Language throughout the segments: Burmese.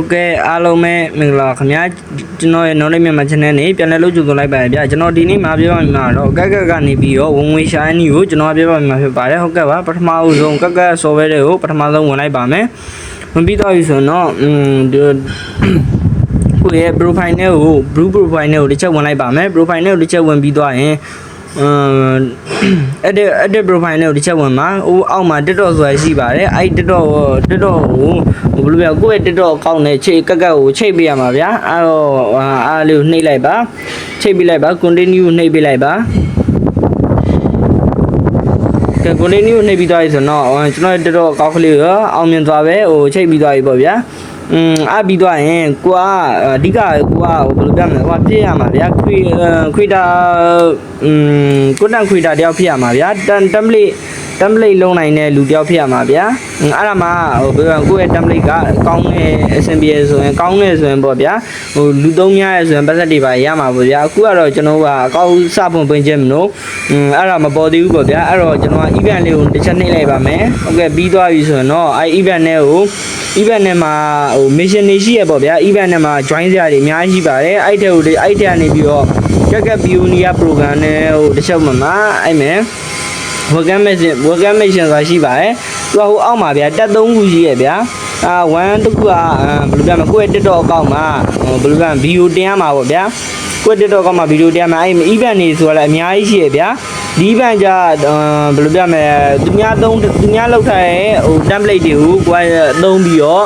Okay အားလုံးပဲမင်္ဂလာခင်ဗျာကျွန်တော်ရဲ့ knowledge မြန်မာ channel နေပြန်လည်လို့ကြိုဆိုလိုက်ပါဗျာကျွန်တော်ဒီနေ့မှာပြောပြမှာတော့ကက်ကက်ကနေပြီးတော့ဝင်ငွေရှာနေကိုကျွန်တော်ပြောပြမှာဖြစ်ပါတယ်ဟုတ်ကဲ့ပါပထမဦးဆုံးကက်ကက် software တွေကိုပထမဆုံးဝင်လိုက်ပါမယ်ဝင်ပြီးတော့ပြီဆိုတော့ကိုယ့်ရဲ့ profile နဲ့ကို blue profile နဲ့ကိုတစ်ချက်ဝင်လိုက်ပါမယ် profile နဲ့ကိုတစ်ချက်ဝင်ပြီးတော့ရင်edit profile နဲ့ကိုတစ်ချက်ဝင်မှာအောက်မှာ TikTok ဆိုတာရှိပါတယ်အဲ့ TikTok ကိုဘယ်လိုပြောကိုယ့်ရဲ့ TikTok account နဲ့ချိတ်ကက်ကက်ကိုချိတ်ပေးရမှာဗျာအဲ့တော့အားလေးကိုနှိပ်လိုက်ပါချိတ်ပေးလိုက်ပါ continue နှိပ်ပေးလိုက်ပါကဲ continue နှိပ်ပြီးသွားပြီဆိုတော့ကျွန်တော်ရဲ့ TikTok account ကလေးကိုအောင်မြင်သွားပဲချိတ်ပြီးသွားပြီပေါ့ဗျာအပြီးသွားရင်ကိုကအဓိကကိုကဘယ်လိုပြမလဲဟိုပြည့်ရမှာဗျာခွေတာcontent creator တယောက်ဖြစ်ရမှာဗျာ template လုံးနိုင်တဲ့လူတယောက်ဖြစ်ရမှာဗျာအဲ့ဒါမှကိုယ့်ရဲ့ template ကကောင်းတဲ့အဆင်ပြေဆိုရင်ကောင်းနေဆိုရင်ပေါ့ဗျာလူသုံးများရဲဆိုရင်ပတ်သက်တွေပါရမှာပေါ့ဗျာအခုကတော့ကျွန်တော်ကအကောက်စဖွင့်ပင်းချက်မလို့အဲ့ဒါမပေါ်သေးဘူးပေါ့ဗျာအဲ့တော့ကျွန်တော် event လေးကိုတစ်ချက်နှိပ်လိုက်ပါမယ်ဟုတ်ကဲ့ပြီးသွားပြီဆိုရင်တော့အဲ့ event နဲ့ကို event နဲ့မှာmission တွေရှိရပေါ့ဗျာ event နဲ့မှာ join စရာတွေအများကြီးရှိပါတယ်အဲ့ထဲကနေပြီးတော့ကက်ကက် pioneer program နဲ့တစ်ချက်မှမှာအဲ့မယ် welcome mission ဆိုတာရှိပါတယ်သူကဟိုအောက်မှာဗျာတက်3ခုရှိရဗျာ1တစ်ခုကဘယ်လိုပြမလဲကိုယ့်ရဲ့ TikTok account မှာဘယ်လိုပြမလဲဗီဒီယိုတင်ရမှာပေါ့ဗျာကိုယ့် TikTok account မှာဗီဒီယိုတင်ရမှာအဲ့ event တွေဆိုတာလည်းအများကြီးရှိရဗျာဒီ event ကြဘယ်လိုပြမလဲသူများလောက်ထားတဲ့ဟို template တွေကိုကိုယ်သုံးပြီးတော့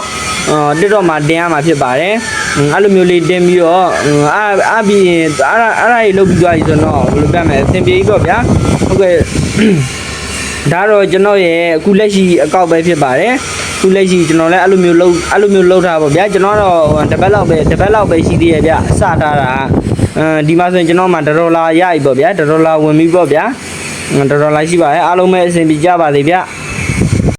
TikTok မှာတင်ရမှာဖြစ်ပါတယ်အဲ့လိုမျိုးလေးတင်ပြီးတော့အားပြီးရင်အဲ့ဒါကြီးလုပ်ပြီးသွားပြီဆိုတော့ဘယ်လိုပြမလဲအဆင်ပြေပြီပေါ့ဗျာဟုတ်ကဲ့ဒါတော့ကျွန်တော်ရဲ့အခုလက်ရှိအကောက်ပဲဖြစ်ပါတယ်အခုလက်ရှိကျွန်တော်လည်းအဲ့လိုမျိုးလုပ်ထားပါဗျာကျွန်တော်တော့တစ်ပတ်လောက်ပဲရှိသေးရဲ့ဗျအစထားတာဒီမှာဆိုရင်ကျွန်တော်မှာ$1ရပြီပေါ့ဗျာ$1ဝင်ပြီပေါ့ဗျာ$1ရှိပါတယ်အားလုံးပဲအဆင်ပြေကြပါစေဗျ